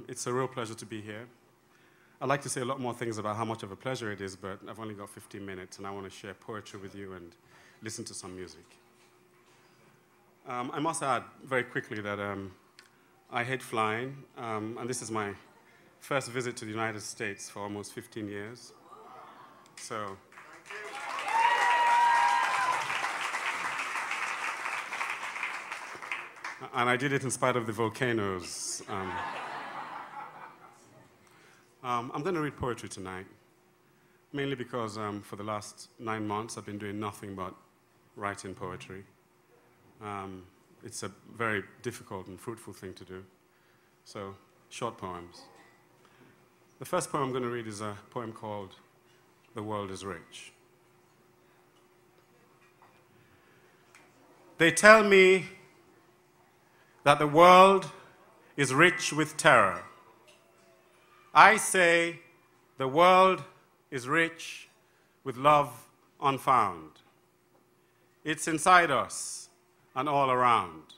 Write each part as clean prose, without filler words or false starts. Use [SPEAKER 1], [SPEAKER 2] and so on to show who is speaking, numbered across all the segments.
[SPEAKER 1] It's a real pleasure to be here. I'd like to say a lot more things about how much of a pleasure it is, but I've only got 15 minutes, and I want to share poetry with you and listen to some music. I must add very quickly that I hate flying, and this is my first visit to the United States for almost 15 years. So, and I did it in spite of the volcanoes. I'm going to read poetry tonight, mainly because for the last 9 months I've been doing nothing but writing poetry. It's a very difficult and fruitful thing to do. So, short poems. The first poem I'm going to read is a poem called "The World is Rich." They tell me that the world is rich with terror. I say the world is rich with love unfound. It's inside us and all around.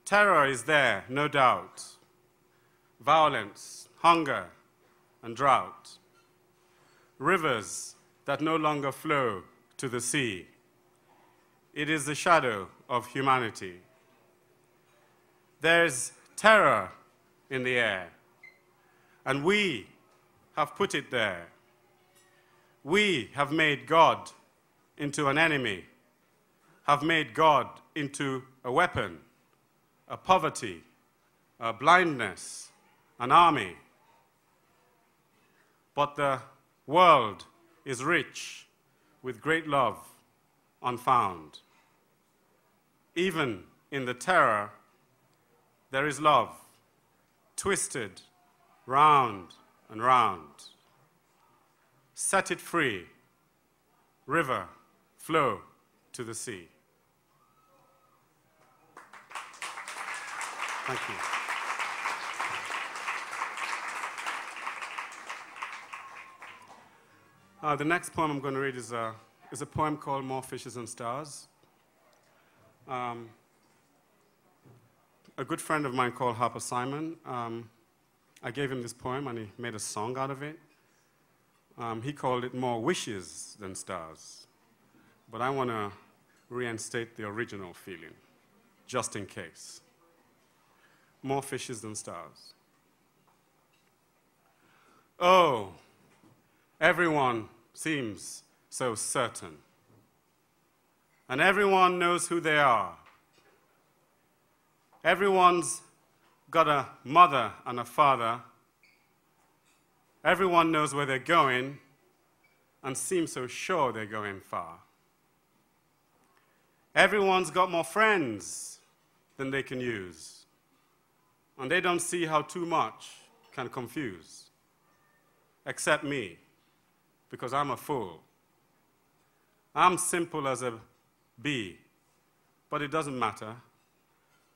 [SPEAKER 1] Terror is there, no doubt. Violence, hunger, and drought. Rivers that no longer flow to the sea. It is the shadow of humanity. There's terror in the air, and we have put it there. We have made God into an enemy, have made God into a weapon, a poverty, a blindness, an army. But the world is rich with great love unfound. Even in the terror, there is love, twisted round and round. Set it free, river, flow to the sea. Thank you. The next poem I'm going to read is a poem called "More Fishes and Stars." A good friend of mine called Harper Simon, I gave him this poem and he made a song out of it. He called it "More Wishes Than Stars." But I want to reinstate the original feeling, just in case. More fishes than stars. Oh, everyone seems so certain. And everyone knows who they are. Everyone's got a mother and a father. Everyone knows where they're going and seems so sure they're going far. Everyone's got more friends than they can use. And they don't see how too much can confuse. Except me, because I'm a fool. I'm simple as a bee, but it doesn't matter.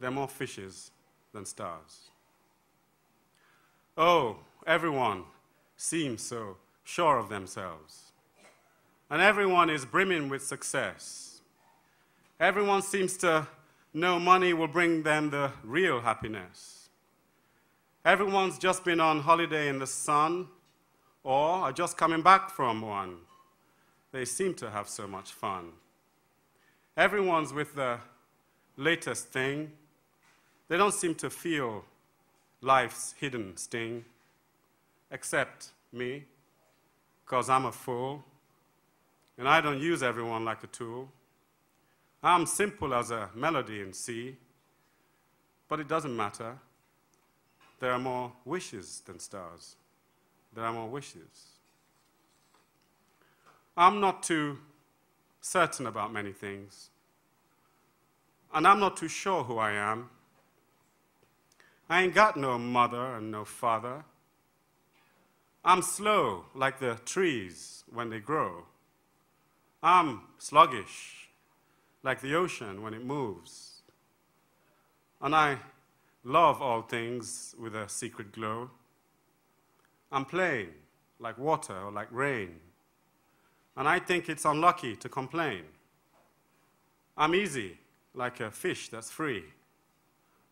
[SPEAKER 1] There are more fishes than stars. Oh, everyone seems so sure of themselves. And everyone is brimming with success. Everyone seems to know money will bring them the real happiness. Everyone's just been on holiday in the sun or are just coming back from one. They seem to have so much fun. Everyone's with the latest thing. They don't seem to feel life's hidden sting, except me, because I'm a fool, and I don't use everyone like a tool. I'm simple as a melody in C, but it doesn't matter. There are more wishes than stars. There are more wishes. I'm not too certain about many things, and I'm not too sure who I am. I ain't got no mother and no father. I'm slow like the trees when they grow. I'm sluggish like the ocean when it moves. And I love all things with a secret glow. I'm plain like water or like rain. And I think it's unlucky to complain. I'm easy like a fish that's free.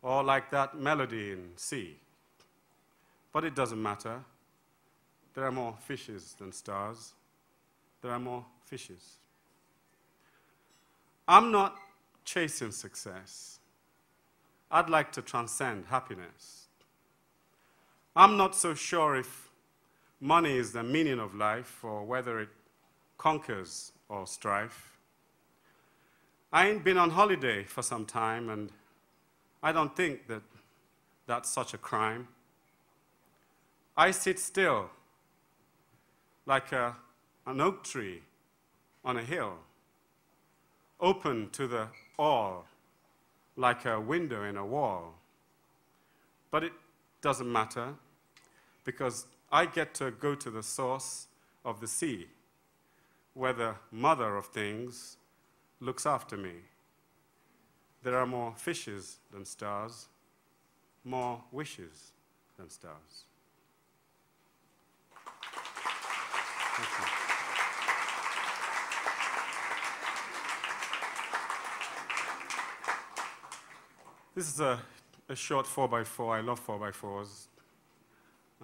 [SPEAKER 1] or like that melody in C. But it doesn't matter. There are more fishes than stars. There are more fishes. I'm not chasing success. I'd like to transcend happiness. I'm not so sure if money is the meaning of life or whether it conquers all strife. I ain't been on holiday for some time, and I don't think that that's such a crime. I sit still like an oak tree on a hill, open to the all like a window in a wall. But it doesn't matter, because I get to go to the source of the sea, where the mother of things looks after me. There are more fishes than stars, more wishes than stars. Thank you. This is a short 4x4. I love 4x4s.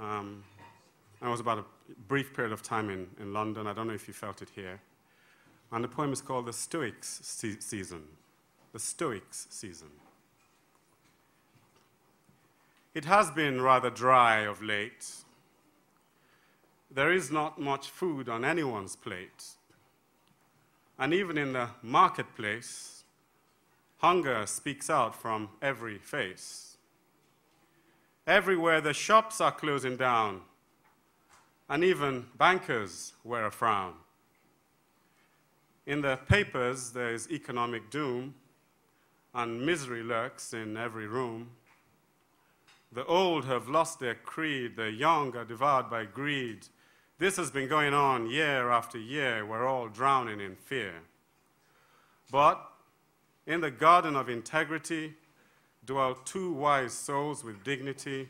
[SPEAKER 1] I was about a brief period of time in London. I don't know if you felt it here. And the poem is called The Stoics Season. The Stoics Season. It has been rather dry of late. There is not much food on anyone's plate. And even in the marketplace, hunger speaks out from every face. Everywhere the shops are closing down, and even bankers wear a frown. In the papers, there is economic doom, and misery lurks in every room. The old have lost their creed, the young are devoured by greed. This has been going on year after year. We're all drowning in fear. But in the garden of integrity dwell two wise souls with dignity.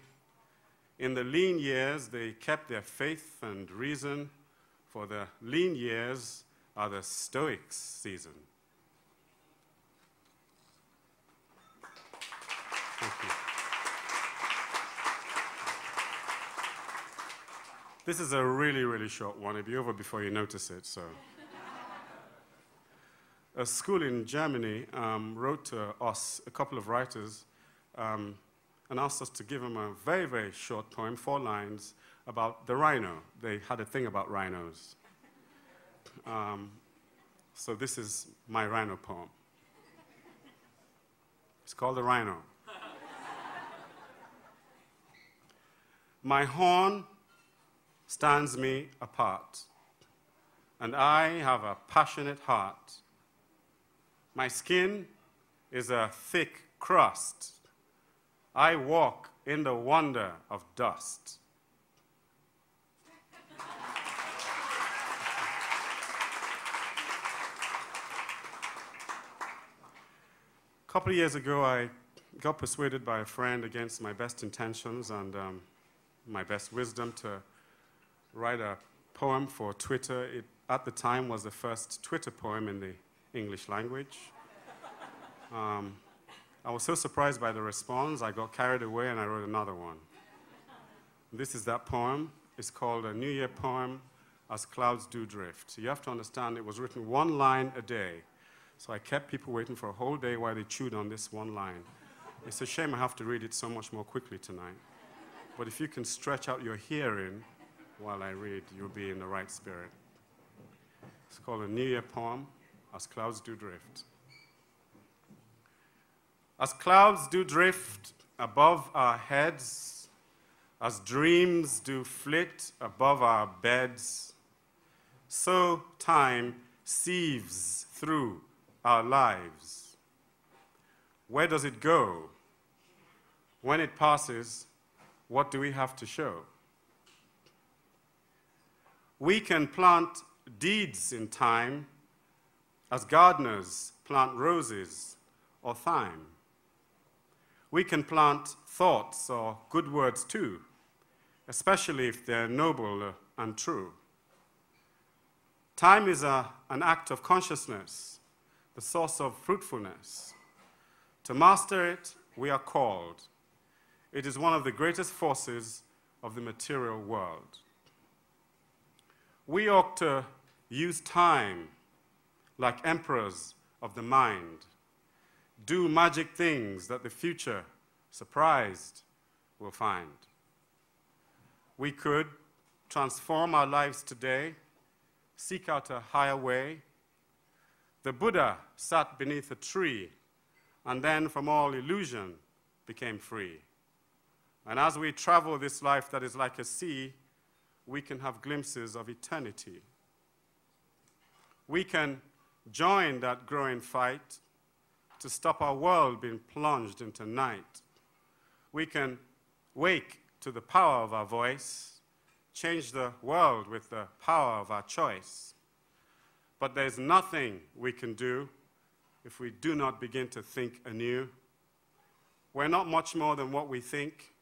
[SPEAKER 1] In the lean years, they kept their faith and reason, for the lean years are the Stoics' season. Thank you. This is a really, really short one. It'll be over before you notice it, so. A school in Germany wrote to us, a couple of writers, and asked us to give them a very, very short poem, 4 lines, about the rhino. They had a thing about rhinos. So this is my rhino poem. It's called The Rhino. My horn stands me apart, and I have a passionate heart. My skin is a thick crust. I walk in the wonder of dust. A couple of years ago, I got persuaded by a friend against my best intentions and my best wisdom to write a poem for Twitter. It, at the time, was the first Twitter poem in the English language. I was so surprised by the response, I got carried away and I wrote another one. This is that poem. It's called A New Year Poem, As Clouds Do Drift. You have to understand it was written 1 line a day. So I kept people waiting for a whole day while they chewed on this 1 line. It's a shame I have to read it so much more quickly tonight. But if you can stretch out your hearing while I read, you'll be in the right spirit. It's called A New Year Poem, As Clouds Do Drift. As clouds do drift above our heads, as dreams do flit above our beds, so time sieves through our lives. Where does it go? When it passes, what do we have to show? We can plant deeds in time as gardeners plant roses or thyme. We can plant thoughts or good words too, especially if they're noble and true. Time is an act of consciousness, the source of fruitfulness. To master it, we are called. It is one of the greatest forces of the material world. We ought to use time like emperors of the mind, do magic things that the future, surprised, will find. We could transform our lives today, seek out a higher way. The Buddha sat beneath a tree and then from all illusion became free. And as we travel this life that is like a sea, we can have glimpses of eternity. We can join that growing fight to stop our world being plunged into night. We can wake to the power of our voice, change the world with the power of our choice. But there's nothing we can do if we do not begin to think anew. We're not much more than what we think.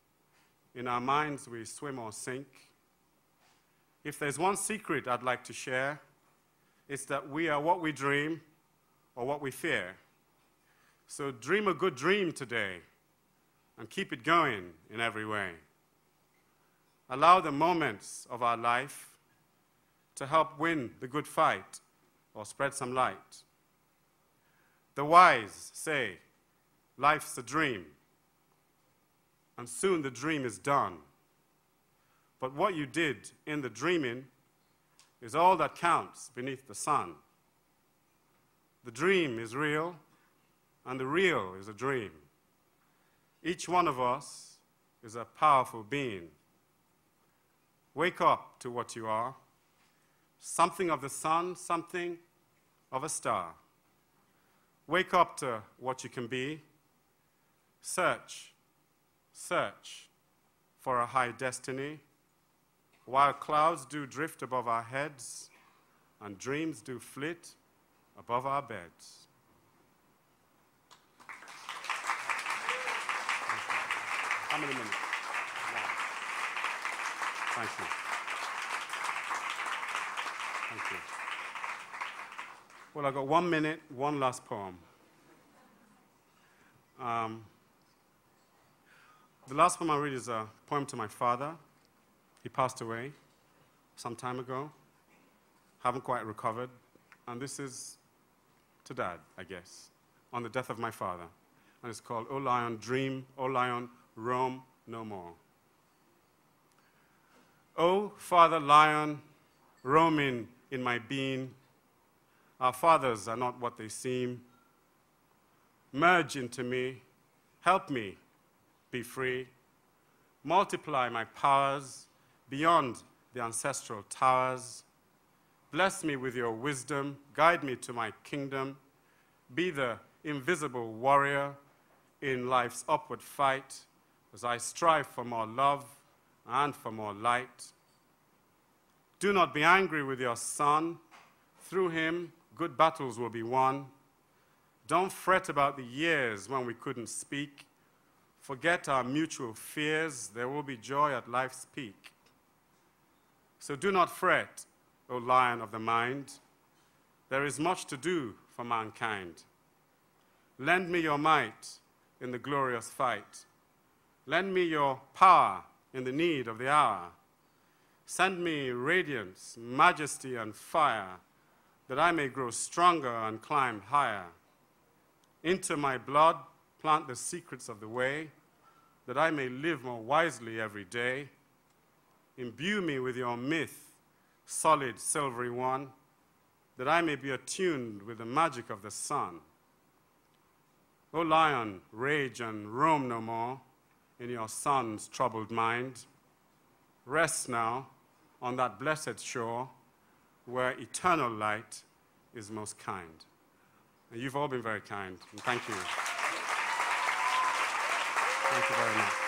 [SPEAKER 1] In our minds, we swim or sink. If there's one secret I'd like to share, it's that we are what we dream or what we fear. So dream a good dream today and keep it going in every way. Allow the moments of our life to help win the good fight or spread some light. The wise say, life's a dream, and soon the dream is done. But what you did in the dreaming is all that counts beneath the sun. The dream is real, and the real is a dream. Each one of us is a powerful being. Wake up to what you are, something of the sun, something of a star. Wake up to what you can be. Search for a high destiny, while clouds do drift above our heads and dreams do flit above our beds. How many minutes? Wow. Thank you. Thank you. Well, I've got 1 minute, one last poem. The last poem I read is a poem to my father. He passed away some time ago. Haven't quite recovered. And this is to Dad, I guess, on the death of my father. And it's called, O Lion, Dream, O Lion, Roam no more. O Father Lion, roaming in my being, our fathers are not what they seem. Merge into me, help me be free. Multiply my powers beyond the ancestral towers. Bless me with your wisdom, guide me to my kingdom. Be the invisible warrior in life's upward fight as I strive for more love and for more light. Do not be angry with your son. Through him, good battles will be won. Don't fret about the years when we couldn't speak. Forget our mutual fears. There will be joy at life's peak. So do not fret, O Lion of the mind. There is much to do for mankind. Lend me your might in the glorious fight. Lend me your power in the need of the hour. Send me radiance, majesty, and fire, that I may grow stronger and climb higher. Into my blood, plant the secrets of the way, that I may live more wisely every day. Imbue me with your myth, solid, silvery one, that I may be attuned with the magic of the sun. O Lion, rage and roam no more in your son's troubled mind. Rest now on that blessed shore where eternal light is most kind. And you've all been very kind, and thank you. Thank you very much.